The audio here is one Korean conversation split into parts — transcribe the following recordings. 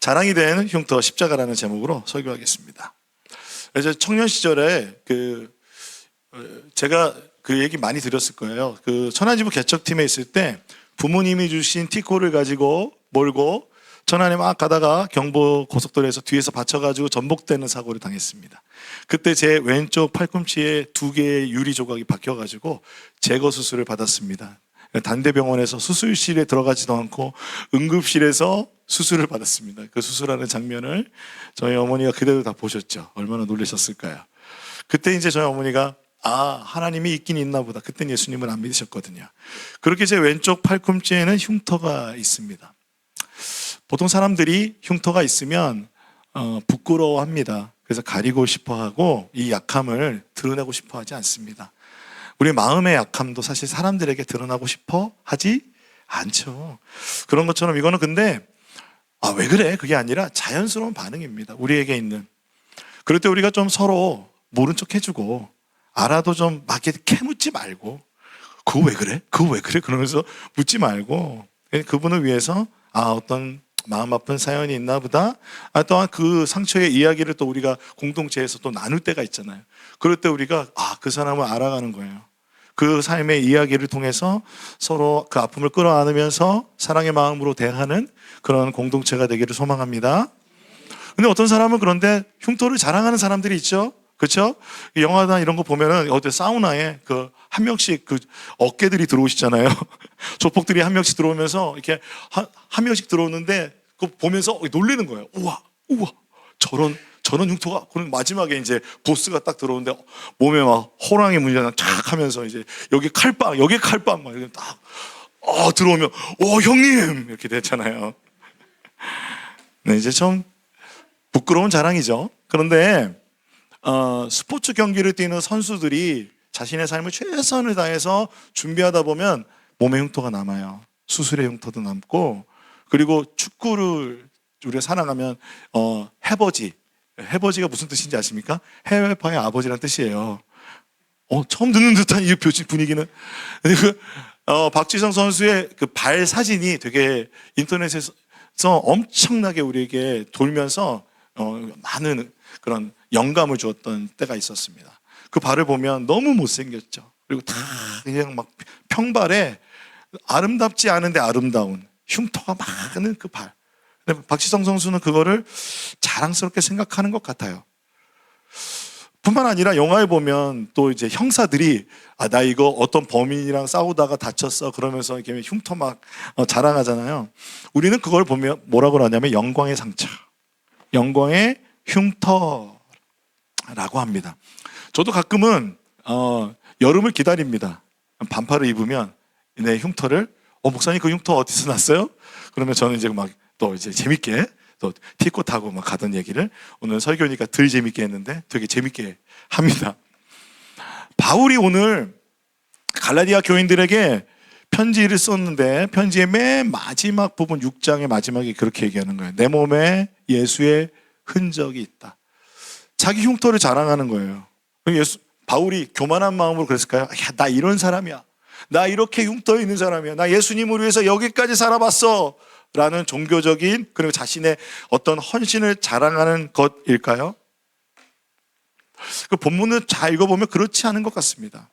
자랑이 된 흉터 십자가라는 제목으로 설교하겠습니다. 이제 청년 시절에 제가 그 얘기 많이 드렸을 거예요. 그 천안지부 개척팀에 있을 때 부모님이 주신 티코를 가지고 몰고 천안에 막 가다가 경부 고속도로에서 뒤에서 받쳐가지고 전복되는 사고를 당했습니다. 그때 제 왼쪽 팔꿈치에 2개의 유리 조각이 박혀가지고 제거 수술을 받았습니다. 단대병원에서 수술실에 들어가지도 않고 응급실에서 수술을 받았습니다. 그 수술하는 장면을 저희 어머니가 그대로 다 보셨죠. 얼마나 놀라셨을까요? 그때 이제 저희 어머니가 하나님이 있긴 있나 보다. 그때는 예수님을 안 믿으셨거든요. 그렇게 제 왼쪽 팔꿈치에는 흉터가 있습니다. 보통 사람들이 흉터가 있으면 부끄러워합니다. 그래서 가리고 싶어하고 이 약함을 드러내고 싶어하지 않습니다. 우리 마음의 약함도 사실 사람들에게 드러나고 싶어 하지 않죠. 그런 것처럼 이거는 근데 왜 그래? 그게 아니라 자연스러운 반응입니다. 우리에게 있는. 그럴 때 우리가 좀 서로 모른 척 해주고 알아도 좀 막 이렇게 캐묻지 말고 그거 왜 그래? 그거 왜 그래? 그러면서 묻지 말고 그분을 위해서 어떤 마음 아픈 사연이 있나 보다. 또한 그 상처의 이야기를 또 우리가 공동체에서 또 나눌 때가 있잖아요. 그럴 때 우리가 그 사람을 알아가는 거예요. 그 삶의 이야기를 통해서 서로 그 아픔을 끌어안으면서 사랑의 마음으로 대하는 그런 공동체가 되기를 소망합니다. 근데 어떤 사람은 그런데 흉터를 자랑하는 사람들이 있죠. 그렇죠? 영화나 이런 거 보면은 어디 사우나에 한 명씩 어깨들이 들어오시잖아요. 조폭들이 한 명씩 들어오면서 이렇게 한 명씩 들어오는데 그거 보면서 놀리는 거예요. 우와, 저런 흉터가. 그럼 마지막에 이제 보스가 딱 들어오는데 몸에 막 호랑이 문양 쫙 하면서 이제 여기 칼빵 막 이렇게 딱 들어오면 형님 이렇게 됐잖아요. 네, 이제 좀 부끄러운 자랑이죠. 그런데 스포츠 경기를 뛰는 선수들이 자신의 삶을 최선을 다해서 준비하다 보면 몸에 흉터가 남아요. 수술의 흉터도 남고, 그리고 축구를 우리가 살아가면 해버지가 무슨 뜻인지 아십니까? 해외파의 아버지란 뜻이에요. 처음 듣는 듯한 이 분위기는. 박지성 선수의 그 발 사진이 되게 인터넷에서 엄청나게 우리에게 돌면서 많은 그런 영감을 주었던 때가 있었습니다. 그 발을 보면 너무 못생겼죠. 그리고 다 그냥 막 평발에 아름답지 않은데 아름다운 흉터가 많은 그 발. 근데 박지성 선수는 그거를 자랑스럽게 생각하는 것 같아요. 뿐만 아니라 영화에 보면 또 이제 형사들이 나 이거 어떤 범인이랑 싸우다가 다쳤어 그러면서 이렇게 흉터 막 자랑하잖아요. 우리는 그걸 보면 뭐라고 하냐면 영광의 상처, 영광의 흉터라고 합니다. 저도 가끔은 여름을 기다립니다. 반팔을 입으면 내 흉터를 목사님 그 흉터 어디서 났어요? 그러면 저는 이제 막 또 이제 재밌게 또 티코 타고 막 가던 얘기를 오늘 설교니까 덜 재밌게 했는데 되게 재밌게 합니다. 바울이 오늘 갈라디아 교인들에게 편지를 썼는데 편지의 맨 마지막 부분 6장의 마지막에 그렇게 얘기하는 거예요. 내 몸에 예수의 흔적이 있다. 자기 흉터를 자랑하는 거예요. 바울이 교만한 마음으로 그랬을까요? 나 이런 사람이야. 나 이렇게 흉터 있는 사람이야. 나 예수님을 위해서 여기까지 살아봤어. 라는 종교적인 그리고 자신의 어떤 헌신을 자랑하는 것일까요? 그 본문을 잘 읽어보면 그렇지 않은 것 같습니다.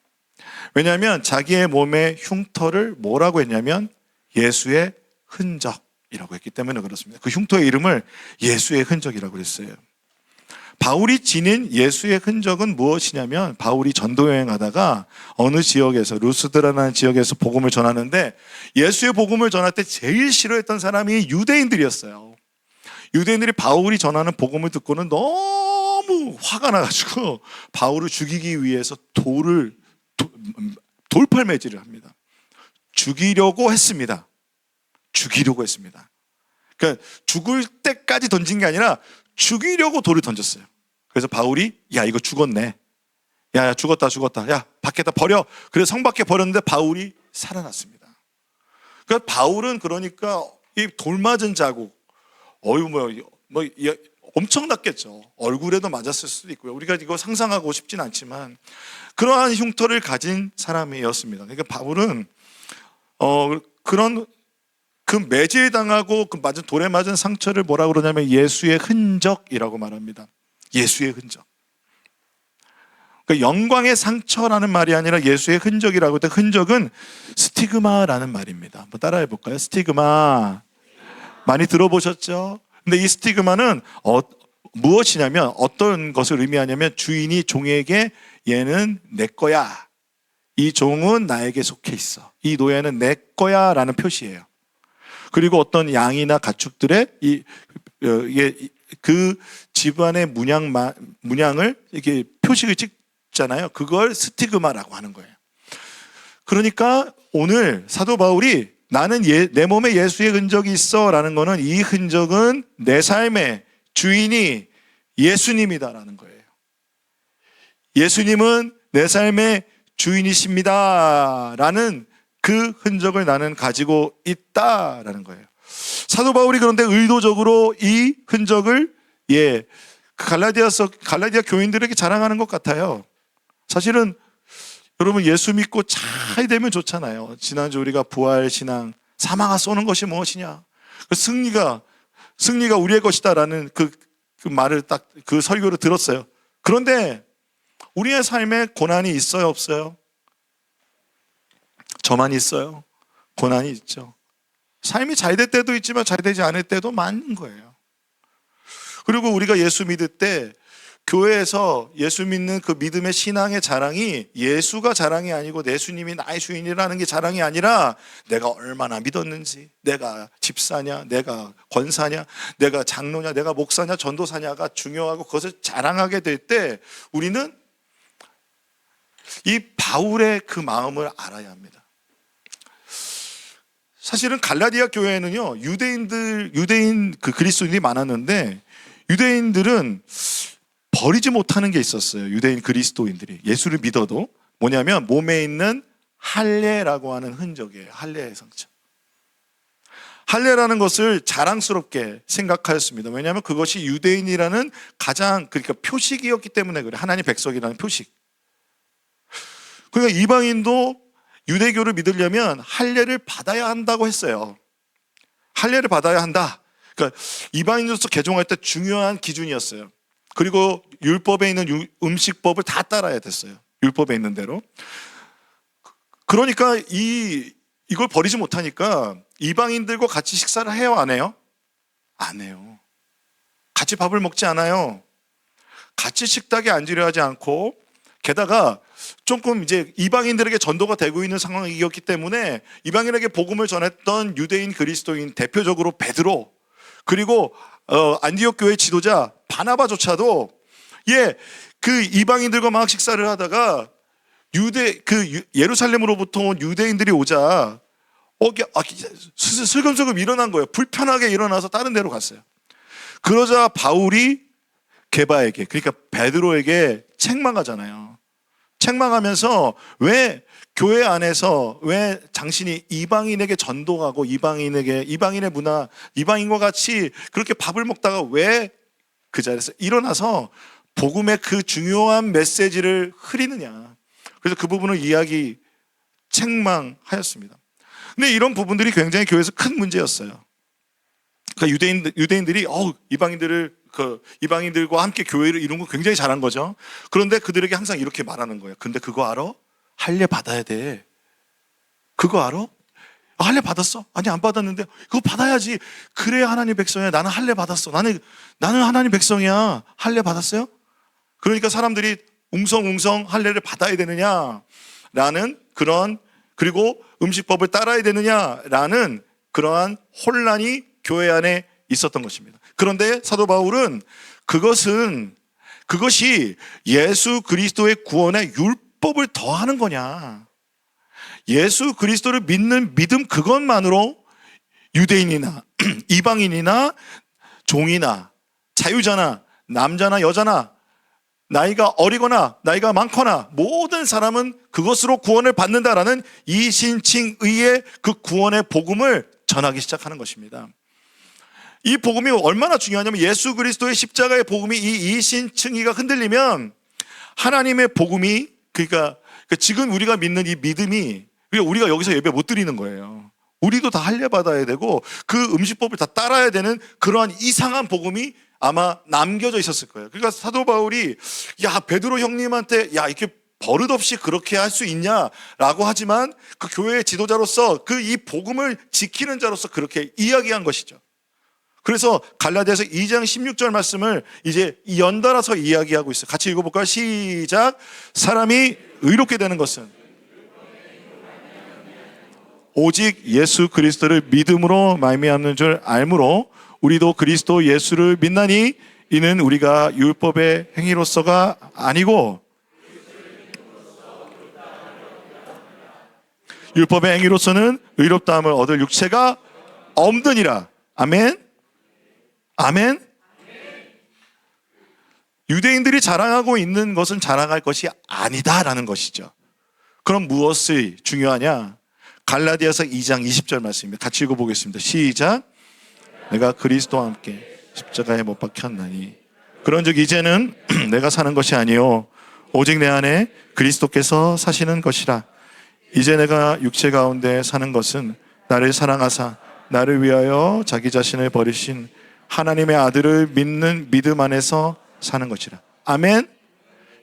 왜냐하면 자기의 몸의 흉터를 뭐라고 했냐면 예수의 흔적이라고 했기 때문에 그렇습니다. 그 흉터의 이름을 예수의 흔적이라고 했어요. 바울이 지닌 예수의 흔적은 무엇이냐면 바울이 전도여행하다가 어느 지역에서 루스드라는 지역에서 복음을 전하는데 예수의 복음을 전할 때 제일 싫어했던 사람이 유대인들이었어요. 유대인들이 바울이 전하는 복음을 듣고는 너무 화가 나가지고 바울을 죽이기 위해서 돌팔매질을 합니다. 죽이려고 했습니다. 그러니까 죽을 때까지 던진 게 아니라 죽이려고 돌을 던졌어요. 그래서 바울이 이거 죽었네. 야 죽었다. 야 밖에다 버려. 그래서 성 밖에 버렸는데 바울이 살아났습니다. 그러니까 바울은 이 돌 맞은 자국, 엄청났겠죠. 얼굴에도 맞았을 수도 있고요. 우리가 이거 상상하고 싶진 않지만 그러한 흉터를 가진 사람이었습니다. 그러니까 바울은 그런 그 매질당하고 그 맞은 돌에 맞은 상처를 뭐라고 그러냐면 예수의 흔적이라고 말합니다. 예수의 흔적. 그러니까 영광의 상처라는 말이 아니라 예수의 흔적이라고 할 때 흔적은 스티그마라는 말입니다. 한번 따라해 볼까요? 스티그마. 많이 들어보셨죠? 근데 이 스티그마는 무엇이냐면 어떤 것을 의미하냐면 주인이 종에게 얘는 내 거야. 이 종은 나에게 속해 있어. 이 노예는 내 거야 라는 표시예요. 그리고 어떤 양이나 가축들의 그 집안의 문양을 이렇게 표식을 찍잖아요. 그걸 스티그마라고 하는 거예요. 그러니까 오늘 사도 바울이 나는 내 몸에 예수의 흔적이 있어 라는 거는 이 흔적은 내 삶의 주인이 예수님이다라는 거예요. 예수님은 내 삶의 주인이십니다 라는 그 흔적을 나는 가지고 있다라는 거예요. 사도 바울이 그런데 의도적으로 이 흔적을 갈라디아 교인들에게 자랑하는 것 같아요. 사실은 여러분 예수 믿고 잘 되면 좋잖아요. 지난주 우리가 부활신앙 사망아 쏘는 것이 무엇이냐, 승리가 우리의 것이다라는 그 말을 딱 그 설교를 들었어요. 그런데 우리의 삶에 고난이 있어요, 없어요? 저만 있어요? 고난이 있죠. 삶이 잘 될 때도 있지만 잘 되지 않을 때도 많은 거예요. 그리고 우리가 예수 믿을 때 교회에서 예수 믿는 그 믿음의 신앙의 자랑이 예수가 자랑이 아니고 예수님이 나의 주인이라는 게 자랑이 아니라 내가 얼마나 믿었는지, 내가 집사냐, 내가 권사냐, 내가 장로냐, 내가 목사냐, 전도사냐가 중요하고 그것을 자랑하게 될 때 우리는 이 바울의 그 마음을 알아야 합니다. 사실은 갈라디아 교회에는요, 유대인 그 그리스도인들이 많았는데 유대인들은 버리지 못하는 게 있었어요. 유대인 그리스도인들이 예수를 믿어도 뭐냐면 몸에 있는 할례라고 하는 흔적이에요. 할례의 상처. 할례라는 것을 자랑스럽게 생각하였습니다. 왜냐하면 그것이 유대인이라는 가장 그러니까 표식이었기 때문에 그래요. 하나님 백성이라는 표식. 그러니까 이방인도 유대교를 믿으려면 할례를 받아야 한다고 했어요. 할례를 받아야 한다. 그러니까 이방인으로서 개종할 때 중요한 기준이었어요. 그리고 율법에 있는 음식법을 다 따라야 됐어요. 율법에 있는 대로. 그러니까 이걸 버리지 못하니까 이방인들과 같이 식사를 해요, 안 해요? 안 해요. 같이 밥을 먹지 않아요. 같이 식탁에 앉으려 하지 않고, 게다가 조금 이제 이방인들에게 전도가 되고 있는 상황이었기 때문에 이방인에게 복음을 전했던 유대인 그리스도인, 대표적으로 베드로, 그리고 안디옥 교회 지도자 바나바조차도 그 이방인들과 막 식사를 하다가 예루살렘으로부터 온 유대인들이 오자 슬금슬금 일어난 거예요. 불편하게 일어나서 다른 데로 갔어요. 그러자 바울이 게바에게, 그러니까 베드로에게 책망하잖아요. 책망하면서 왜 교회 안에서 왜 당신이 이방인에게 전도하고 이방인의 문화, 이방인과 같이 그렇게 밥을 먹다가 왜 그 자리에서 일어나서 복음의 그 중요한 메시지를 흐리느냐. 그래서 그 부분을 책망하였습니다. 근데 이런 부분들이 굉장히 교회에서 큰 문제였어요. 그러니까 유대인들이 이방인들과 함께 교회를 이룬 거 굉장히 잘한 거죠. 그런데 그들에게 항상 이렇게 말하는 거예요. 근데 그거 알아? 할례 받아야 돼. 그거 알아? 할례 받았어? 아니 안 받았는데 그거 받아야지. 그래야 하나님 백성이야. 나는 할례 받았어. 나는 하나님 백성이야. 할례 받았어요? 그러니까 사람들이 웅성웅성 할례를 받아야 되느냐라는 그리고 음식법을 따라야 되느냐라는 그러한 혼란이 교회 안에 있었던 것입니다. 그런데 사도 바울은 그것이 예수 그리스도의 구원에 율법을 더하는 거냐, 예수 그리스도를 믿는 믿음 그것만으로 유대인이나 이방인이나 종이나 자유자나 남자나 여자나 나이가 어리거나 나이가 많거나 모든 사람은 그것으로 구원을 받는다라는 이신칭의의 그 구원의 복음을 전하기 시작하는 것입니다. 이 복음이 얼마나 중요하냐면 예수 그리스도의 십자가의 복음이 이 이신칭의가 흔들리면 하나님의 복음이 그러니까 지금 우리가 믿는 이 믿음이 우리가 여기서 예배 못 드리는 거예요. 우리도 다 할례받아야 되고 그 음식법을 다 따라야 되는 그러한 이상한 복음이 아마 남겨져 있었을 거예요. 그러니까 사도 바울이 야 베드로 형님한테 야 이렇게 버릇없이 그렇게 할 수 있냐라고 하지만 그 교회의 지도자로서 그 이 복음을 지키는 자로서 그렇게 이야기한 것이죠. 그래서 갈라디아서 2장 16절 말씀을 이제 연달아서 이야기하고 있어요. 같이 읽어볼까요? 시작. 사람이 의롭게 되는 것은 오직 예수 그리스도를 믿음으로 말미암는 줄 알므로 우리도 그리스도 예수를 믿나니 이는 우리가 율법의 행위로서가 아니고 율법의 행위로서는 의롭다함을 얻을 육체가 없느니라. 아멘. 아멘. 유대인들이 자랑하고 있는 것은 자랑할 것이 아니다라는 것이죠. 그럼 무엇이 중요하냐? 갈라디아서 2장 20절 말씀입니다. 같이 읽어보겠습니다. 시작. 내가 그리스도와 함께 십자가에 못 박혔나니 그런즉 이제는 내가 사는 것이 아니요 오직 내 안에 그리스도께서 사시는 것이라. 이제 내가 육체 가운데 사는 것은 나를 사랑하사 나를 위하여 자기 자신을 버리신 하나님의 아들을 믿는 믿음 안에서 사는 것이라. 아멘.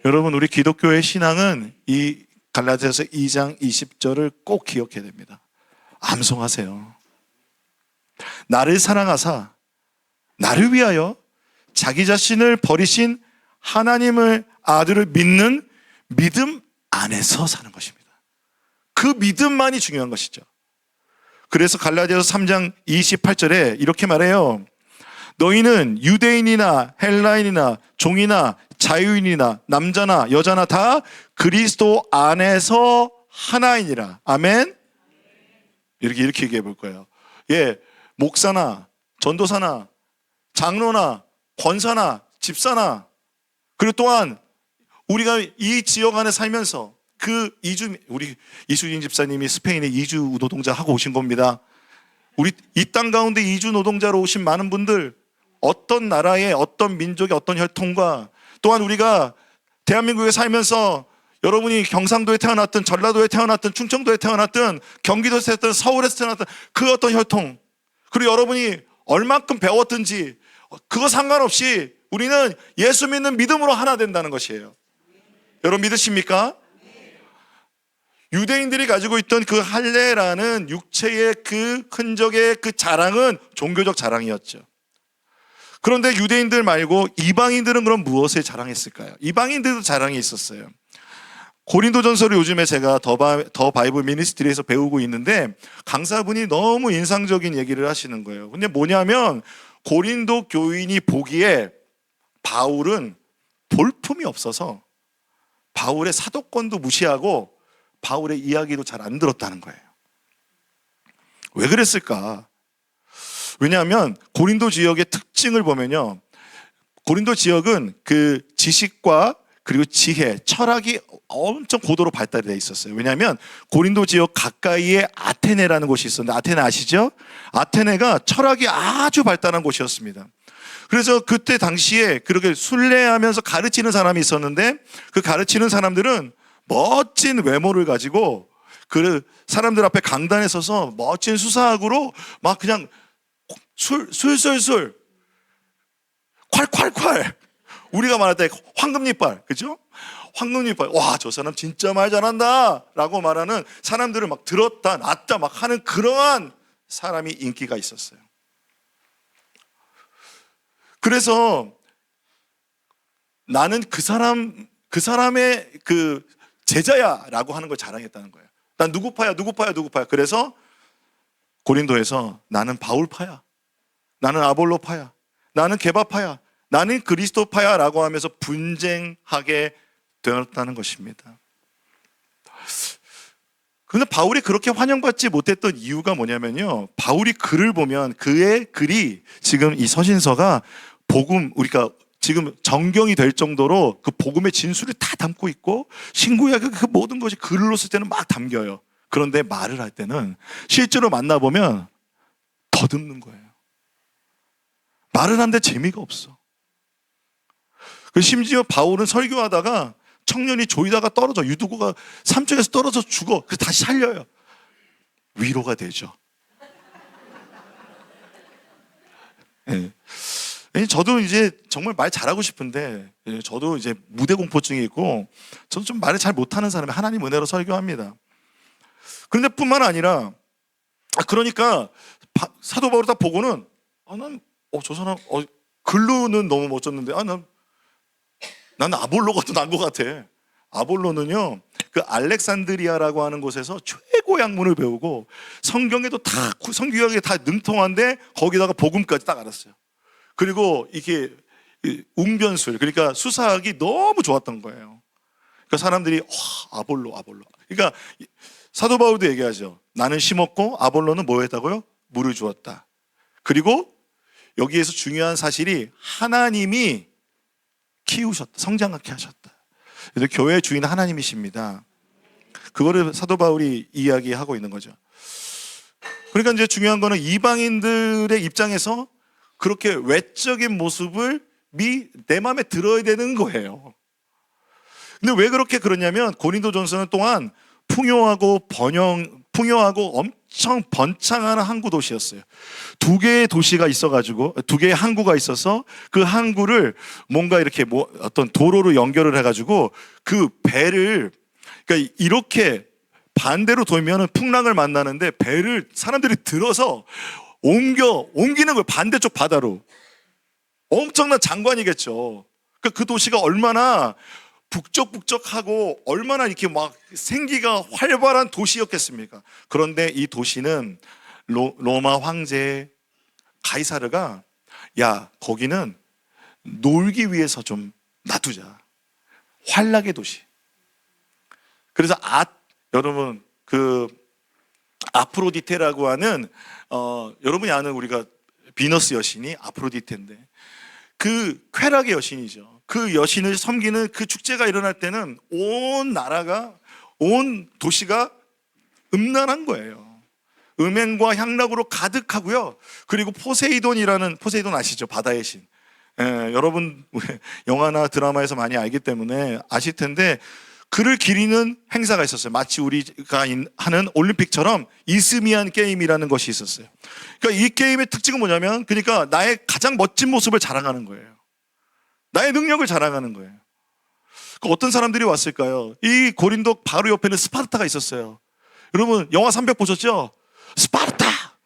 여러분 우리 기독교의 신앙은 이 갈라디아서 2장 20절을 꼭 기억해야 됩니다. 암송하세요. 나를 사랑하사 나를 위하여 자기 자신을 버리신 하나님을 아들을 믿는 믿음 안에서 사는 것입니다. 그 믿음만이 중요한 것이죠. 그래서 갈라디아서 3장 28절에 이렇게 말해요. 너희는 유대인이나 헬라인이나 종이나 자유인이나 남자나 여자나 다 그리스도 안에서 하나이니라. 아멘. 이렇게 얘기해 볼 거예요. 예, 목사나 전도사나 장로나 권사나 집사나 그리고 또한 우리가 이 지역 안에 살면서 그 우리 이수진 집사님이 스페인에 이주 노동자 하고 오신 겁니다. 우리 이 땅 가운데 이주 노동자로 오신 많은 분들 어떤 나라의 어떤 민족의 어떤 혈통과 또한 우리가 대한민국에 살면서 여러분이 경상도에 태어났든 전라도에 태어났든 충청도에 태어났든 경기도에 태어났든 서울에서 태어났든 그 어떤 혈통 그리고 여러분이 얼만큼 배웠든지 그거 상관없이 우리는 예수 믿는 믿음으로 하나 된다는 것이에요. 여러분 믿으십니까? 유대인들이 가지고 있던 그 할례라는 육체의 그 흔적의 그 자랑은 종교적 자랑이었죠. 그런데 유대인들 말고 이방인들은 그럼 무엇에 자랑했을까요? 이방인들도 자랑이 있었어요. 고린도전서를 요즘에 제가 더 바이블 미니스트리에서 배우고 있는데 강사분이 너무 인상적인 얘기를 하시는 거예요. 근데 뭐냐면 고린도 교인이 보기에 바울은 볼품이 없어서 바울의 사도권도 무시하고 바울의 이야기도 잘 안 들었다는 거예요. 왜 그랬을까? 왜냐하면 고린도 지역의 특징을 보면요. 고린도 지역은 그 지식과 그리고 지혜, 철학이 엄청 고도로 발달이 돼 있었어요. 왜냐하면 고린도 지역 가까이에 아테네라는 곳이 있었는데 아테네 아시죠? 아테네가 철학이 아주 발달한 곳이었습니다. 그래서 그때 당시에 그렇게 순례하면서 가르치는 사람이 있었는데 그 가르치는 사람들은 멋진 외모를 가지고 그 사람들 앞에 강단에 서서 멋진 수사학으로 막 그냥 술술술 콸콸콸 우리가 말할 때 황금잎발 그죠? 황금잎발 와 저 사람 진짜 말 잘한다 라고 말하는 사람들을 막 들었다 놨다 막 하는 그러한 사람이 인기가 있었어요. 그래서 나는 그 사람의 그 제자야 라고 하는 걸 자랑했다는 거예요. 난 누구파야. 그래서 고린도에서 나는 바울파야, 나는 아볼로파야, 나는 게바파야, 나는 그리스도파야 라고 하면서 분쟁하게 되었다는 것입니다. 그런데 바울이 그렇게 환영받지 못했던 이유가 뭐냐면요, 바울이 글을 보면 그의 글이 지금 이 서신서가 복음, 우리가 지금 정경이 될 정도로 그 복음의 진수를 다 담고 있고 신구약의 그 모든 것이 글로 쓸 때는 막 담겨요. 그런데 말을 할 때는 실제로 만나보면 더듬는 거예요. 말을 하는데 재미가 없어. 심지어 바울은 설교하다가 청년이 조이다가 유두고가 삼쪽에서 떨어져 죽어. 그래서 다시 살려요. 위로가 되죠. 예. 저도 이제 정말 말 잘하고 싶은데, 저도 이제 무대 공포증이 있고, 저도 좀 말을 잘 못하는 사람이 하나님 은혜로 설교합니다. 그런데 뿐만 아니라, 그러니까 사도 바울을 딱 보고는, 저 사람, 글로는 너무 멋졌는데, 나는 아볼로가 더 나은 것 같아. 아볼로는요, 그 알렉산드리아라고 하는 곳에서 최고 학문을 배우고 성경에도 다, 성경에 다 능통한데 거기다가 복음까지 딱 알았어요. 그리고 이게 웅변술, 그러니까 수사학이 너무 좋았던 거예요. 그러니까 사람들이 아볼로. 그러니까 사도 바울도 얘기하죠. 나는 심었고 아볼로는 뭐 했다고요? 물을 주었다. 그리고 여기에서 중요한 사실이 하나님이 키우셨다, 성장하게 하셨다. 그래서 교회의 주인은 하나님이십니다. 그거를 사도 바울이 이야기하고 있는 거죠. 그러니까 이제 중요한 거는 이방인들의 입장에서 그렇게 외적인 모습을 내 마음에 들어야 되는 거예요. 근데 왜 그렇게 그러냐면 고린도전서는 또한 풍요하고 엄청 번창하는 항구 도시였어요. 두 개의 도시가 있어가지고, 두 개의 항구가 있어서 그 항구를 뭔가 이렇게 어떤 도로로 연결을 해가지고 그 배를, 그러니까 이렇게 반대로 돌면은 풍랑을 만나는데 배를 사람들이 들어서 옮기는 거예요. 반대쪽 바다로. 엄청난 장관이겠죠. 그러니까 그 도시가 얼마나 북적북적하고 얼마나 이렇게 막 생기가 활발한 도시였겠습니까? 그런데 이 도시는 로마 황제 가이사르가 거기는 놀기 위해서 좀 놔두자. 환락의 도시. 그래서 여러분 그 아프로디테라고 하는 여러분이 아는 우리가 비너스 여신이 아프로디테인데 그 쾌락의 여신이죠. 그 여신을 섬기는 그 축제가 일어날 때는 온 나라가, 온 도시가 음란한 거예요. 음행과 향락으로 가득하고요. 그리고 포세이돈 아시죠? 바다의 신. 여러분 영화나 드라마에서 많이 알기 때문에 아실 텐데 그를 기리는 행사가 있었어요. 마치 우리가 하는 올림픽처럼 이스미안 게임이라는 것이 있었어요. 그러니까 이 게임의 특징은 뭐냐면, 그러니까 나의 가장 멋진 모습을 자랑하는 거예요. 나의 능력을 자랑하는 거예요. 어떤 사람들이 왔을까요? 이 고린도 바로 옆에는 스파르타가 있었어요. 여러분 영화 300 보셨죠? 스파르타!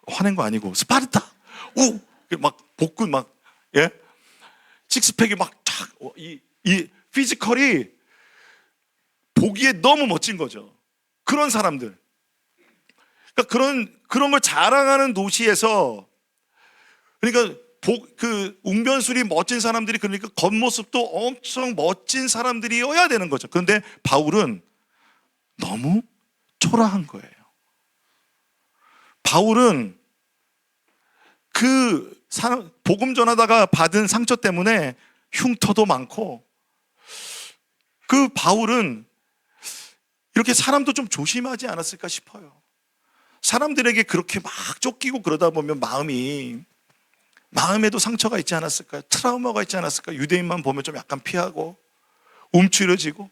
화낸 거 아니고 스파르타! 막 복근 식스팩이 이 피지컬이 보기에 너무 멋진 거죠. 그런 사람들. 그러니까 그런 걸 자랑하는 도시에서, 그러니까 그 웅변술이 멋진 사람들이, 그러니까 겉모습도 엄청 멋진 사람들이어야 되는 거죠. 그런데 바울은 너무 초라한 거예요. 바울은 복음 전하다가 받은 상처 때문에 흉터도 많고, 그 바울은 이렇게 사람도 좀 조심하지 않았을까 싶어요. 사람들에게 그렇게 막 쫓기고 그러다 보면 마음에도 상처가 있지 않았을까요? 트라우마가 있지 않았을까요? 유대인만 보면 좀 약간 피하고 움츠러지고,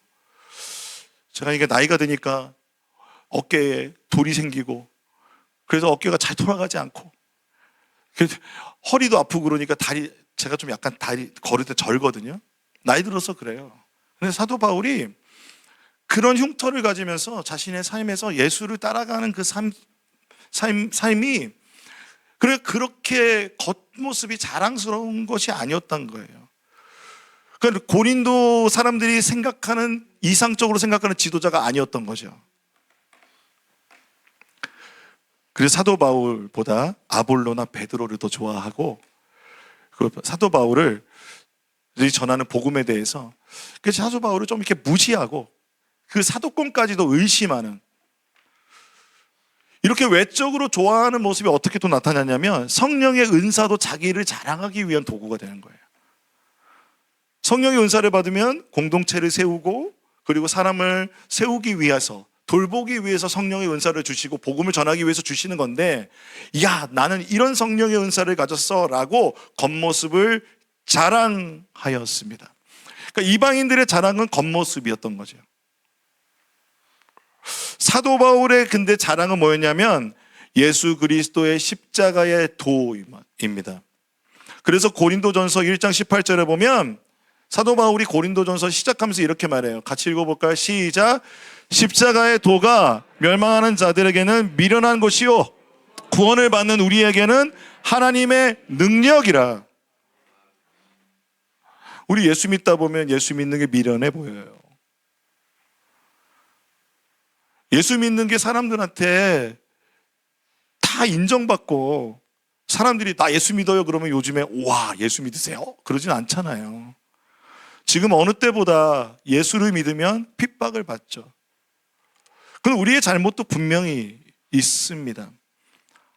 제가 이게 나이가 드니까 어깨에 돌이 생기고, 그래서 어깨가 잘 돌아가지 않고, 허리도 아프고 그러니까 제가 좀 약간 다리 걸을 때 절거든요. 나이 들어서 그래요. 근데 사도 바울이 그런 흉터를 가지면서 자신의 삶에서 예수를 따라가는 그 삶이 그렇게 겉모습이 자랑스러운 것이 아니었던 거예요. 그러니까 고린도 사람들이 이상적으로 생각하는 지도자가 아니었던 거죠. 그래서 사도 바울보다 아볼로나 베드로를 더 좋아하고, 그 사도 바울을 전하는 복음에 대해서, 그래서 사도 바울을 좀 이렇게 무시하고 그 사도권까지도 의심하는, 이렇게 외적으로 좋아하는 모습이 어떻게 또 나타나냐면 성령의 은사도 자기를 자랑하기 위한 도구가 되는 거예요. 성령의 은사를 받으면 공동체를 세우고, 그리고 사람을 세우기 위해서, 돌보기 위해서 성령의 은사를 주시고 복음을 전하기 위해서 주시는 건데, 나는 이런 성령의 은사를 가졌어 라고 겉모습을 자랑하였습니다. 그러니까 이방인들의 자랑은 겉모습이었던 거죠. 사도 바울의 근데 자랑은 뭐였냐면 예수 그리스도의 십자가의 도입니다. 그래서 고린도전서 1장 18절에 보면 사도 바울이 고린도전서 시작하면서 이렇게 말해요. 같이 읽어볼까요? 시작. 십자가의 도가 멸망하는 자들에게는 미련한 것이요 구원을 받는 우리에게는 하나님의 능력이라. 우리 예수 믿다 보면 예수 믿는 게 미련해 보여요. 예수 믿는 게 사람들한테 다 인정받고 사람들이 나 예수 믿어요 그러면 요즘에 와 예수 믿으세요? 그러진 않잖아요. 지금 어느 때보다 예수를 믿으면 핍박을 받죠. 그건 우리의 잘못도 분명히 있습니다.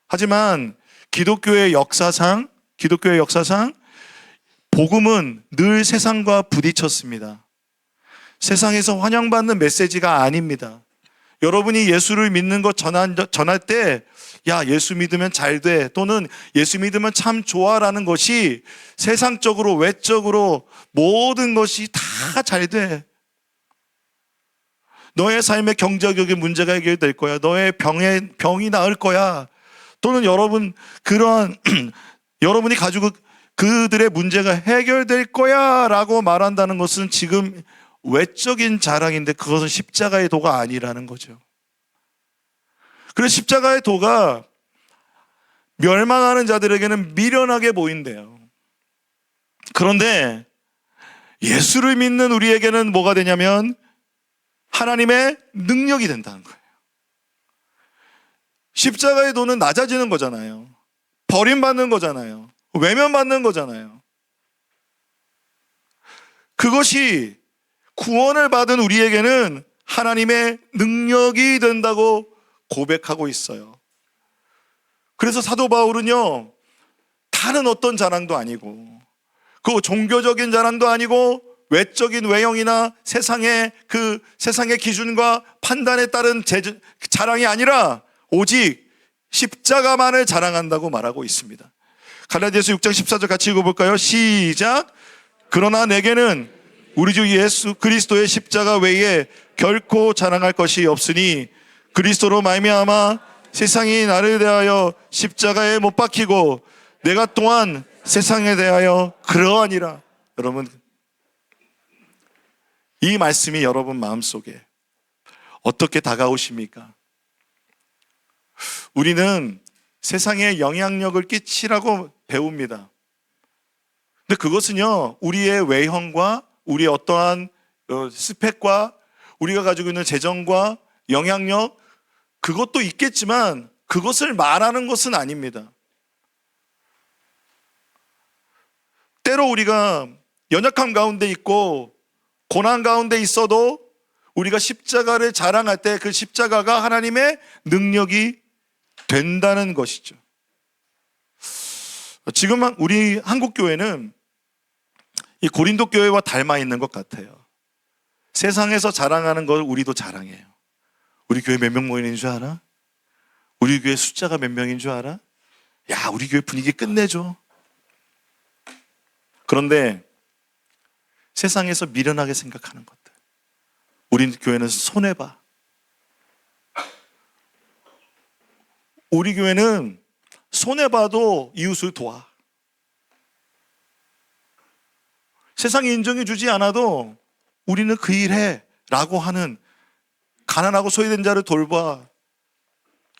하지만 기독교의 역사상 복음은 늘 세상과 부딪혔습니다. 세상에서 환영받는 메시지가 아닙니다. 여러분이 예수를 믿는 것 전할 때, 야, 예수 믿으면 잘 돼. 또는 예수 믿으면 참 좋아라는 것이 세상적으로, 외적으로 모든 것이 다 잘 돼. 너의 삶의 경제적인 문제가 해결될 거야. 너의 병이 나을 거야. 또는 여러분이 가지고 그들의 문제가 해결될 거야 라고 말한다는 것은 지금 외적인 자랑인데 그것은 십자가의 도가 아니라는 거죠. 그래서 십자가의 도가 멸망하는 자들에게는 미련하게 보인대요. 그런데 예수를 믿는 우리에게는 뭐가 되냐면 하나님의 능력이 된다는 거예요. 십자가의 도는 낮아지는 거잖아요. 버림받는 거잖아요. 외면받는 거잖아요. 그것이 구원을 받은 우리에게는 하나님의 능력이 된다고 고백하고 있어요. 그래서 사도 바울은요, 다른 어떤 자랑도 아니고, 그 종교적인 자랑도 아니고, 외적인 외형이나 세상의 기준과 판단에 따른 자랑이 아니라 오직 십자가만을 자랑한다고 말하고 있습니다. 갈라디아서 6장 14절 같이 읽어볼까요? 시작. 그러나 내게는 우리 주 예수 그리스도의 십자가 외에 결코 자랑할 것이 없으니 그리스도로 말미암아 세상이 나를 대하여 십자가에 못 박히고 내가 또한 세상에 대하여 그러하니라. 여러분, 이 말씀이 여러분 마음속에 어떻게 다가오십니까? 우리는 세상에 영향력을 끼치라고 배웁니다. 근데 그것은요, 우리의 외형과 우리의 어떠한 스펙과 우리가 가지고 있는 재정과 영향력, 그것도 있겠지만 그것을 말하는 것은 아닙니다. 때로 우리가 연약함 가운데 있고 고난 가운데 있어도 우리가 십자가를 자랑할 때 그 십자가가 하나님의 능력이 된다는 것이죠. 지금 우리 한국교회는 이 고린도 교회와 닮아 있는 것 같아요. 세상에서 자랑하는 걸 우리도 자랑해요. 우리 교회 몇 명 모이는 줄 알아? 우리 교회 숫자가 몇 명인 줄 알아? 야, 우리 교회 분위기 끝내줘. 그런데 세상에서 미련하게 생각하는 것들, 우리 교회는 손해봐. 우리 교회는 손해봐도 이웃을 도와. 세상이 인정해주지 않아도 우리는 그 일해 라고 하는, 가난하고 소외된 자를 돌봐,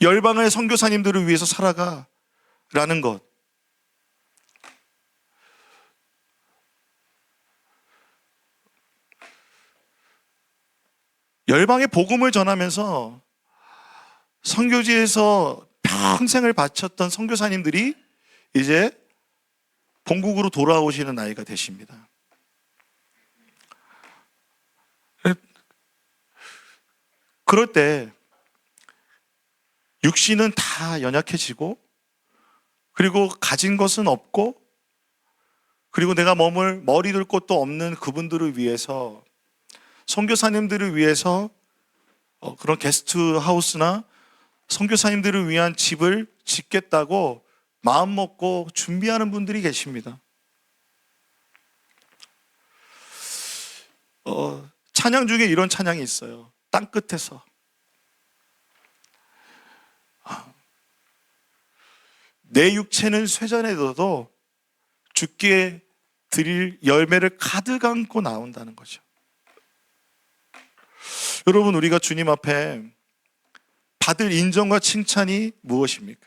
열방의 선교사님들을 위해서 살아가 라는 것. 열방의 복음을 전하면서 선교지에서 평생을 바쳤던 선교사님들이 이제 본국으로 돌아오시는 나이가 되십니다. 그럴 때 육신은 다 연약해지고, 그리고 가진 것은 없고, 그리고 내가 머리 둘 곳도 없는 그분들을 위해서, 선교사님들을 위해서 그런 게스트 하우스나 선교사님들을 위한 집을 짓겠다고 마음 먹고 준비하는 분들이 계십니다. 찬양 중에 이런 찬양이 있어요. 땅끝에서. 내 육체는 쇠잔해져도 주께 드릴 열매를 가득 안고 나온다는 거죠. 여러분, 우리가 주님 앞에 받을 인정과 칭찬이 무엇입니까?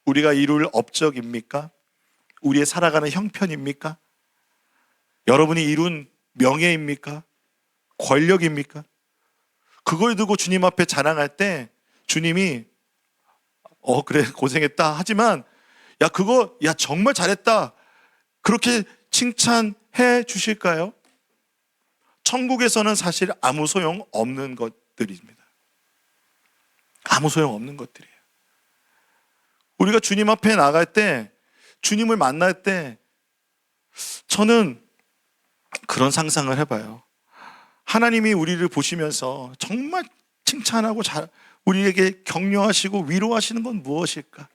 우리가 이룰 업적입니까? 우리의 살아가는 형편입니까? 여러분이 이룬 명예입니까? 권력입니까? 그걸 두고 주님 앞에 자랑할 때 주님이 그래 고생했다 하지만 야 정말 잘했다 그렇게 칭찬해 주실까요? 천국에서는 사실 아무 소용 없는 것들입니다. 아무 소용 없는 것들이에요. 우리가 주님 앞에 나갈 때, 주님을 만날 때 저는 그런 상상을 해봐요. 하나님이 우리를 보시면서 정말 칭찬하고 우리에게 격려하시고 위로하시는 건 무엇일까?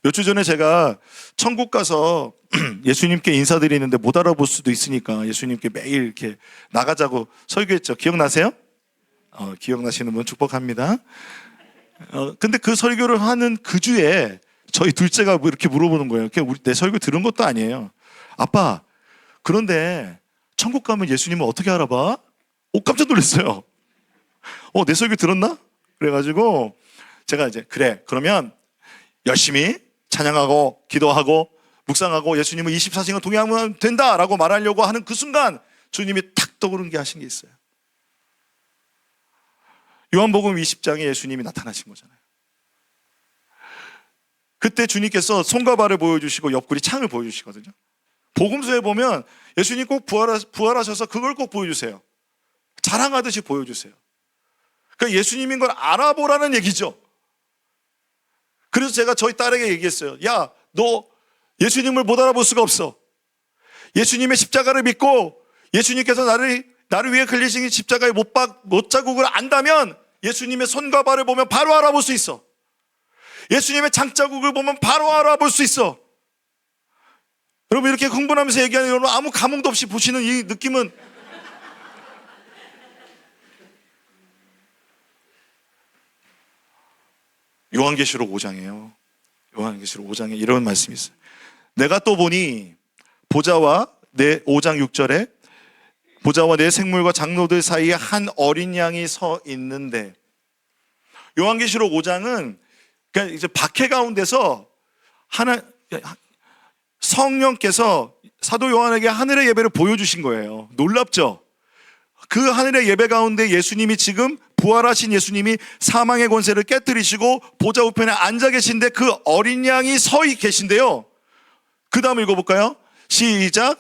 몇 주 전에 제가 천국 가서 예수님께 인사드리는데 못 알아볼 수도 있으니까 예수님께 매일 이렇게 나가자고 설교했죠. 기억나세요? 기억나시는 분 축복합니다. 근데 그 설교를 하는 그 주에 저희 둘째가 이렇게 물어보는 거예요. 내 설교 들은 것도 아니에요. 아빠, 그런데 천국 가면 예수님을 어떻게 알아봐? 깜짝 놀랐어요. 내 설교 들었나? 그래가지고 제가 이제 그래 그러면 열심히 찬양하고 기도하고 묵상하고 예수님을 24시간 동행하면 된다라고 말하려고 하는 그 순간 주님이 탁 떠오른 게 하신 게 있어요. 요한복음 20장에 예수님이 나타나신 거잖아요. 그때 주님께서 손과 발을 보여주시고 옆구리 창을 보여주시거든요. 복음서에 보면 예수님 꼭 부활하셔서 그걸 꼭 보여주세요. 자랑하듯이 보여주세요. 그러니까 예수님인 걸 알아보라는 얘기죠. 그래서 제가 저희 딸에게 얘기했어요. 야, 너 예수님을 못 알아볼 수가 없어. 예수님의 십자가를 믿고 예수님께서 나를 위해 걸리신 십자가의 못자국을 안다면 예수님의 손과 발을 보면 바로 알아볼 수 있어. 예수님의 장자국을 보면 바로 알아볼 수 있어. 여러분, 이렇게 흥분하면서 얘기하는 여러분 아무 감흥도 없이 보시는 이 느낌은 요한계시록 5장이에요. 요한계시록 5장에 이런 말씀이 있어요. 내가 또 보니 보좌와 내 5장 6절에 보좌와 내 생물과 장로들 사이에 한 어린 양이 서 있는데, 요한계시록 5장은 그러니까 이제 박해 가운데서 성령께서 사도 요한에게 하늘의 예배를 보여주신 거예요. 놀랍죠? 그 하늘의 예배 가운데 예수님이 지금 부활하신 예수님이 사망의 권세를 깨뜨리시고 보좌 우편에 앉아 계신데 그 어린 양이 서 계신데요. 그 다음 읽어볼까요? 시작.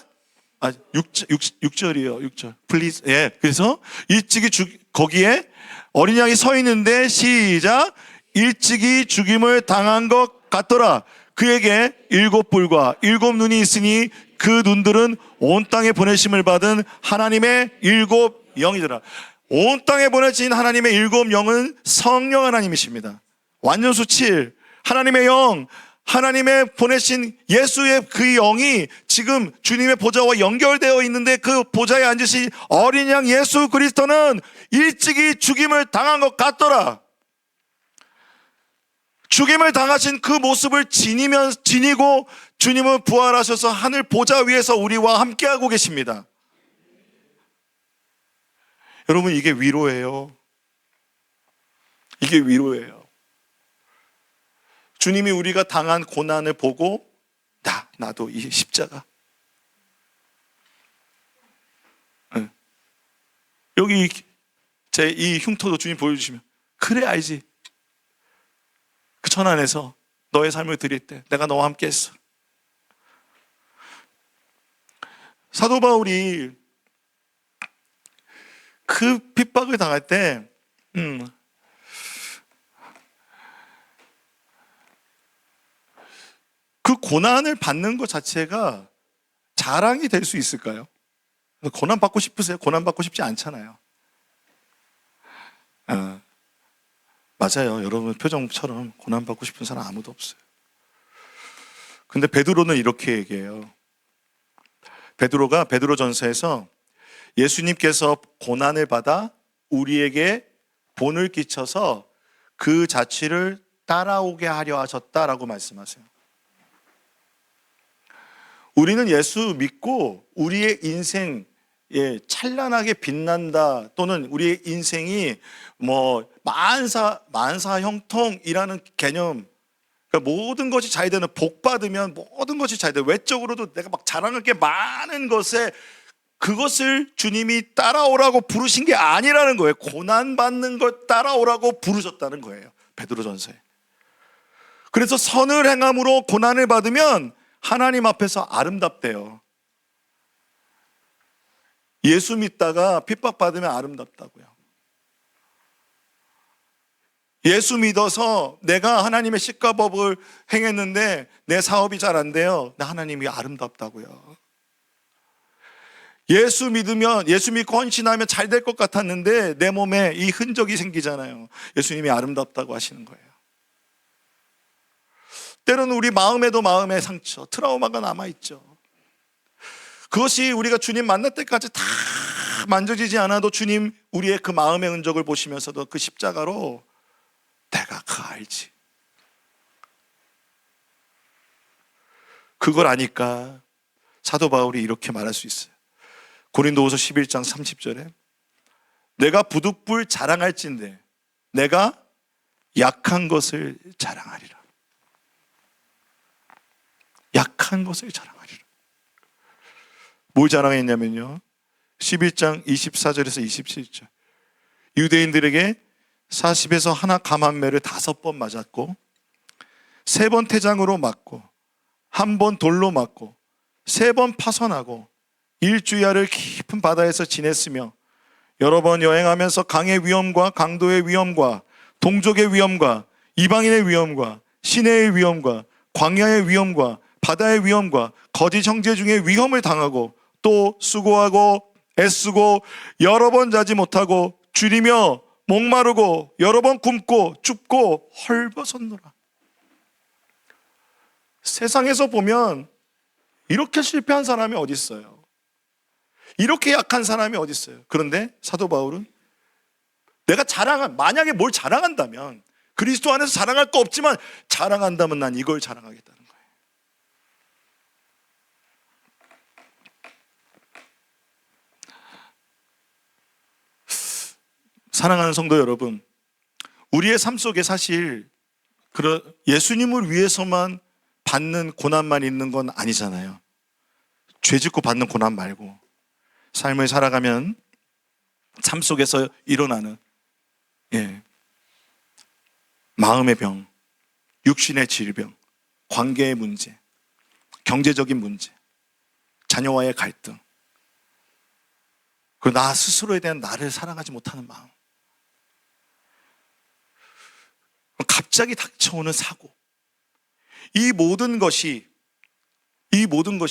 6절이에요. 6절. Please. 예. 그래서 거기에 어린 양이 서 있는데 시작. 일찍이 죽임을 당한 것 같더라. 그에게 7뿔과 7눈이 있으니 그 눈들은 온 땅에 보내심을 받은 하나님의 7 영이더라. 온 땅에 보내진 하나님의 7 영은 성령 하나님이십니다. 완전수 7. 하나님의 영, 하나님의 보내신 예수의 그 영이 지금 주님의 보좌와 연결되어 있는데 그 보좌에 앉으신 어린 양 예수 그리스도는 일찍이 죽임을 당한 것 같더라. 죽임을 당하신 그 모습을 지니고 주님은 부활하셔서 하늘 보좌 위에서 우리와 함께하고 계십니다. 여러분, 이게 위로예요. 이게 위로예요. 주님이 우리가 당한 고난을 보고 나도 이 십자가, 여기 제 이 흉터도 주님 보여주시면 그래 알지. 그 천안에서 너의 삶을 드릴 때 내가 너와 함께 했어. 사도 바울이 그 핍박을 당할 때 그 고난을 받는 것 자체가 자랑이 될 수 있을까요? 고난 받고 싶으세요? 고난 받고 싶지 않잖아요. 맞아요. 여러분 표정처럼 고난 받고 싶은 사람 아무도 없어요. 근데 베드로는 이렇게 얘기해요. 베드로가 베드로전서에서 예수님께서 고난을 받아 우리에게 본을 끼쳐서 그 자취를 따라오게 하려 하셨다라고 말씀하세요. 우리는 예수 믿고 우리의 인생 찬란하게 빛난다, 또는 우리의 인생이 뭐 만사 형통이라는 개념, 그러니까 모든 것이 잘 되는, 복 받으면 모든 것이 잘 돼, 외적으로도 내가 막 자랑할 게 많은 것에 그것을 주님이 따라오라고 부르신 게 아니라는 거예요. 고난 받는 것 따라오라고 부르셨다는 거예요, 베드로전서에. 그래서 선을 행함으로 고난을 받으면 하나님 앞에서 아름답대요. 예수 믿다가 핍박받으면 아름답다고요. 예수 믿어서 내가 하나님의 십가법을 행했는데 내 사업이 잘 안 돼요. 나 하나님이 아름답다고요. 예수 믿으면, 예수 믿고 헌신하면 잘 될 것 같았는데 내 몸에 이 흔적이 생기잖아요. 예수님이 아름답다고 하시는 거예요. 때로는 우리 마음에도 마음의 상처, 트라우마가 남아있죠. 그것이 우리가 주님 만날 때까지 다 만져지지 않아도 주님 우리의 그 마음의 흔적을 보시면서도 그 십자가로 내가 그거 알지, 그걸 아니까 사도 바울이 이렇게 말할 수 있어요. 고린도후서 11장 30절에 내가 부득불 자랑할진대 내가 약한 것을 자랑하리라. 약한 것을 자랑하리라. 뭘 자랑했냐면요, 11장 24절에서 27절 유대인들에게 40에서 하나 감한매를 5번 맞았고 3번 태장으로 맞고 1번 돌로 맞고 3번 파선하고 일주야를 깊은 바다에서 지냈으며 여러 번 여행하면서 강의 위험과 강도의 위험과 동족의 위험과 이방인의 위험과 시내의 위험과 광야의 위험과 바다의 위험과 거짓 형제 중에 위험을 당하고 또 수고하고 애쓰고 여러 번 자지 못하고 줄이며 목마르고 여러 번 굶고 춥고 헐벗었노라. 세상에서 보면 이렇게 실패한 사람이 어디 있어요? 이렇게 약한 사람이 어디 있어요? 그런데 사도 바울은 내가 만약에 뭘 자랑한다면, 그리스도 안에서 자랑할 거 없지만 자랑한다면 난 이걸 자랑하겠다는 거예요. 사랑하는 성도 여러분, 우리의 삶 속에 사실 예수님을 위해서만 받는 고난만 있는 건 아니잖아요. 죄 짓고 받는 고난 말고 삶을 살아가면 삶 속에서 일어나는 마음의 병, 육신의 질병, 관계의 문제, 경제적인 문제, 자녀와의 갈등, 그리고 나 스스로에 대한 나를 사랑하지 못하는 마음, 갑자기 닥쳐오는 사고, 이 모든 것이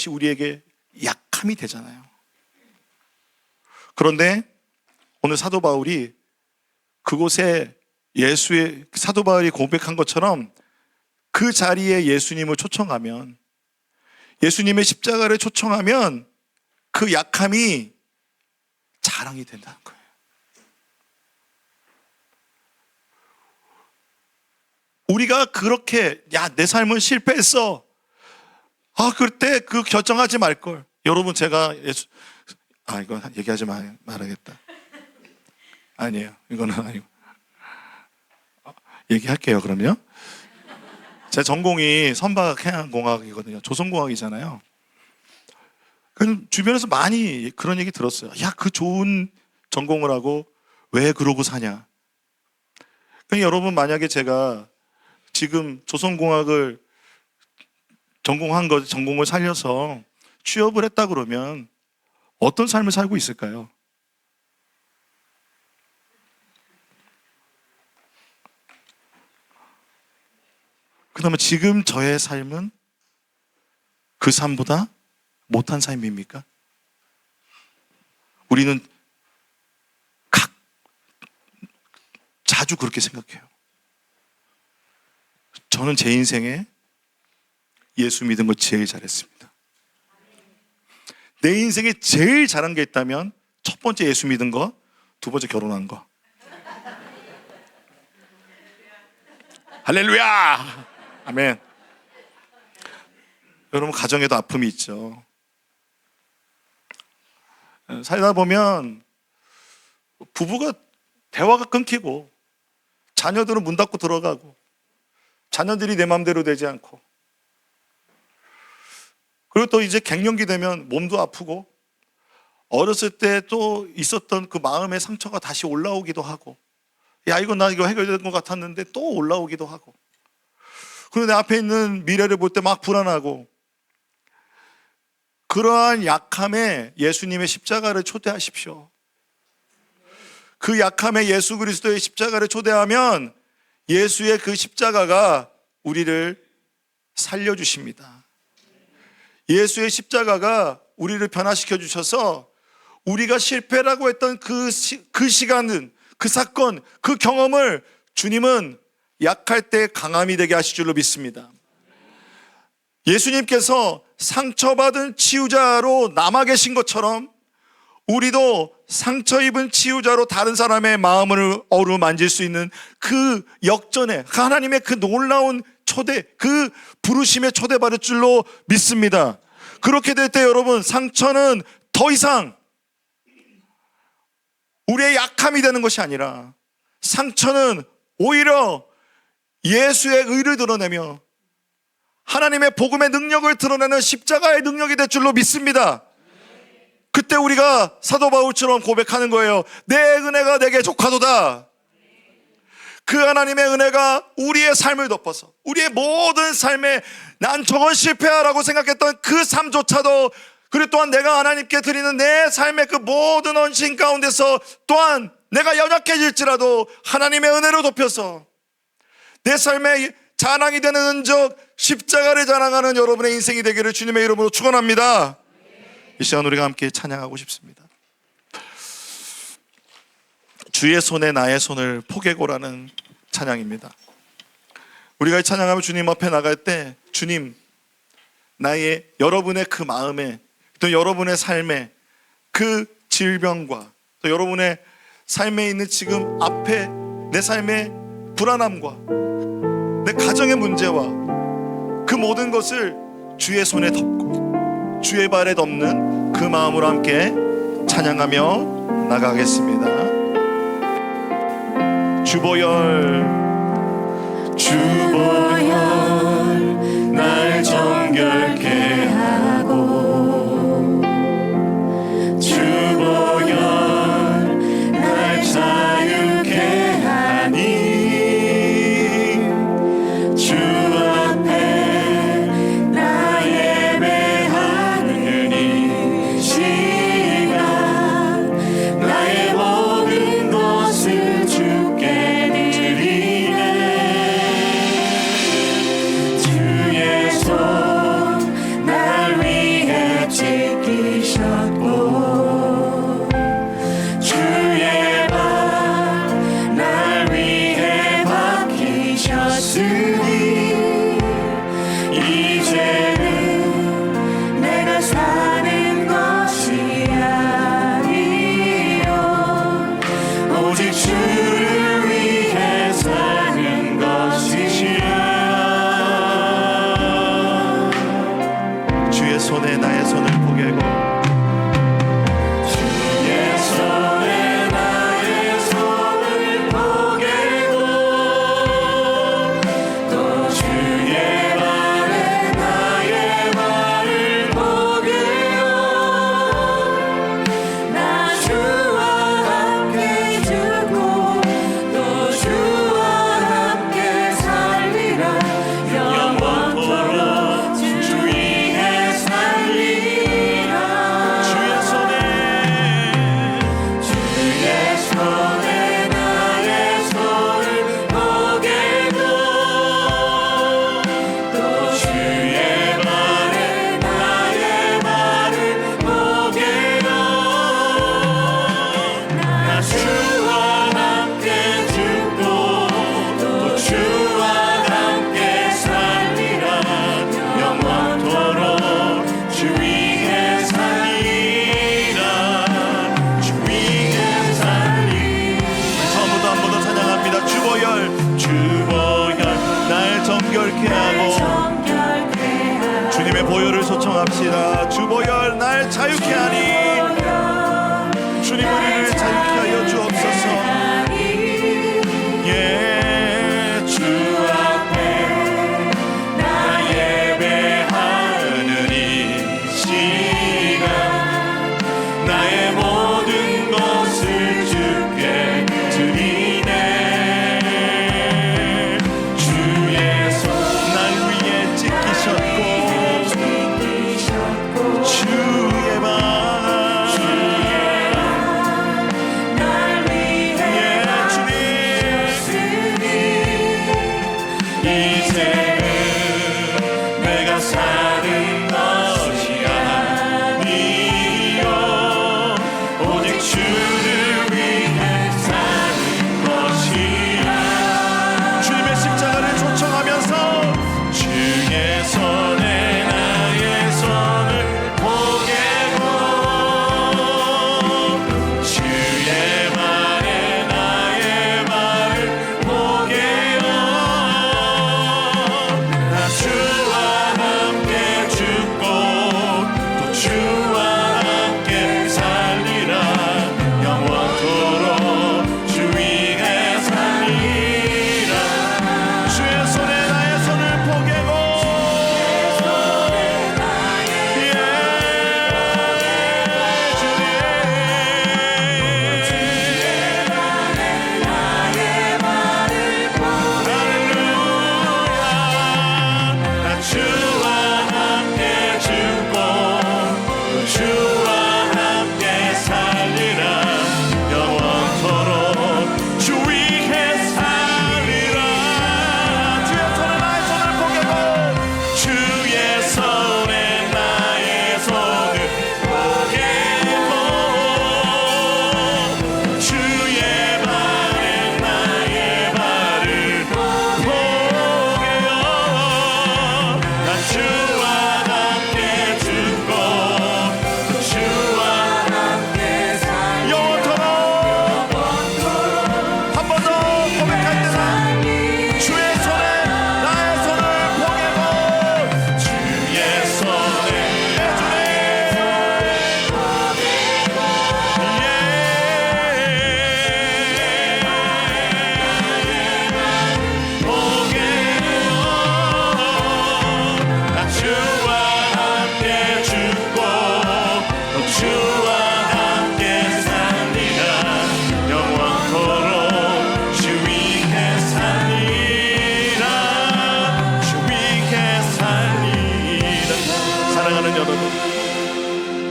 우리에게 약함이 되잖아요. 그런데 오늘 사도 바울이 그곳에 사도 바울이 고백한 것처럼 그 자리에 예수님을 초청하면, 예수님의 십자가를 초청하면 그 약함이 자랑이 된다는 거예요. 우리가 그렇게 내 삶은 실패했어, 그때 그 결정하지 말걸. 여러분, 제가 이거 얘기하지 말아야겠다. 아니에요, 이거는 아니고 얘기할게요. 그럼요. 제 전공이 선박해양공학이거든요. 조선공학이잖아요. 주변에서 많이 그런 얘기 들었어요. 그 좋은 전공을 하고 왜 그러고 사냐. 여러분, 만약에 제가 지금 조선공학을 전공을 살려서 취업을 했다 그러면 어떤 삶을 살고 있을까요? 그러면 지금 저의 삶은 그 삶보다 못한 삶입니까? 우리는 자주 그렇게 생각해요. 저는 제 인생에 예수 믿은 거 제일 잘했습니다. 내 인생에 제일 잘한 게 있다면 첫 번째 예수 믿은 거, 두 번째 결혼한 거. 할렐루야! 아멘. 여러분, 가정에도 아픔이 있죠. 살다 보면 부부가 대화가 끊기고 자녀들은 문 닫고 들어가고 자녀들이 내 마음대로 되지 않고, 그리고 또 이제 갱년기 되면 몸도 아프고 어렸을 때 또 있었던 그 마음의 상처가 다시 올라오기도 하고, 야, 나 이거 해결된 것 같았는데 또 올라오기도 하고, 그리고 내 앞에 있는 미래를 볼 때 막 불안하고, 그러한 약함에 예수님의 십자가를 초대하십시오. 그 약함에 예수 그리스도의 십자가를 초대하면 예수의 그 십자가가 우리를 살려주십니다. 예수의 십자가가 우리를 변화시켜 주셔서 우리가 실패라고 했던 그 시간은, 그 사건, 그 경험을 주님은 약할 때 강함이 되게 하실 줄로 믿습니다. 예수님께서 상처받은 치유자로 남아 계신 것처럼 우리도 상처 입은 치유자로 다른 사람의 마음을 어루만질 수 있는 그 역전에 하나님의 그 놀라운 초대, 그 부르심의 초대받을 줄로 믿습니다. 그렇게 될 때 여러분, 상처는 더 이상 우리의 약함이 되는 것이 아니라 상처는 오히려 예수의 의를 드러내며 하나님의 복음의 능력을 드러내는 십자가의 능력이 될 줄로 믿습니다. 그때 우리가 사도 바울처럼 고백하는 거예요. 내 은혜가 내게 족하도다. 그 하나님의 은혜가 우리의 삶을 덮어서 우리의 모든 삶에 난 저건 실패야라고 생각했던 그 삶조차도, 그리고 또한 내가 하나님께 드리는 내 삶의 그 모든 헌신 가운데서 또한 내가 연약해질지라도 하나님의 은혜로 덮여서 내 삶의 자랑이 되는 흔적, 십자가를 자랑하는 여러분의 인생이 되기를 주님의 이름으로 축원합니다. 이 시간 우리가 함께 찬양하고 싶습니다. 주의 손에 나의 손을 포개고라는 찬양입니다. 우리가 이 찬양하며 주님 앞에 나갈 때, 주님, 나의 여러분의 그 마음에, 또 여러분의 삶에 그 질병과 또 여러분의 삶에 있는 지금 앞에 내 삶의 불안함과 내 가정의 문제와 그 모든 것을 주의 손에 덮고 주의 발에 덮는 그 마음으로 함께 찬양하며 나가겠습니다. 주보혈 날 정결케 하고, 주보혈 날 자유케 하니, 주 앞에 나 예배하는 이 시간 나의 모든 것을 주께 드리네. 주의 손 날 위해 지키셨고, 주의 발 날 위해 박히셨으니, 이제는 내가 사는 것이 아니요 오직 주를 위해 사는 것이야. 주의 손에 나의 손을 포개고, 주의 손에 나의 손을 포개고, 또 주의 발에 나의 발을 포개요. 나 주와 함께 죽고 또 주와 함께 살리라. 영원토록 주 위에 살리라. 기도합시다. 주보혈 날 자유케 하니 주님 우리를 자유케 하여 주옵소서. 예, 주 앞에 나 예배하는 이 시간 나의 모든 것을 주께 드리네. 주의 손 날 위에 찢기셨고 주의 발 사는 것이 아니요 오직 주를 위해 사는 것이라. 주님의 십자가를 초청하면서 주의 손에 나의 손을 포개고 주의 발에 나의 발을 포개어 나 주와 주와 함께 살리라. 영원토록 주 위에 살리라. 주의 손에 나의 손을 포개고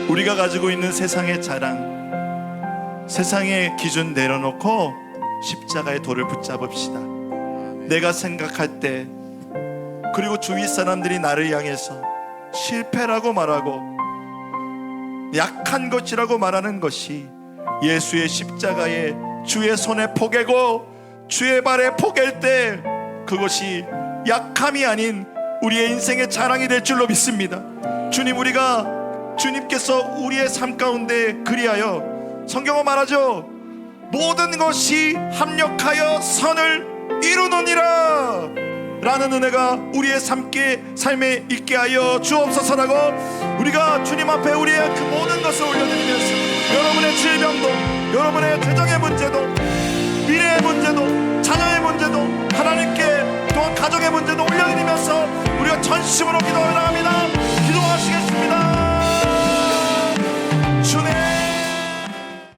우리가 가지고 있는 세상의 자랑, 세상의 기준 내려놓고 십자가의 도를 붙잡읍시다. 내가 생각할 때, 그리고 주위 사람들이 나를 향해서 실패라고 말하고 약한 것이라고 말하는 것이 예수의 십자가에 주의 손에 포개고 주의 발에 포갤 때 그것이 약함이 아닌 우리의 인생의 자랑이 될 줄로 믿습니다. 주님께서 우리의 삶 가운데 그리하여 성경은 말하죠. 모든 것이 합력하여 선을 이루느니라 라는 은혜가 우리의 삶에 있게 하여 주옵소서라고 우리가 주님 앞에 우리의 그 모든 것을 올려드리면서 여러분의 질병도, 여러분의 재정의 문제도, 미래의 문제도, 자녀의 문제도, 하나님께 또한 가정의 문제도 올려드리면서 우리가 전심으로 기도하며 나갑니다. 기도하시겠습니다.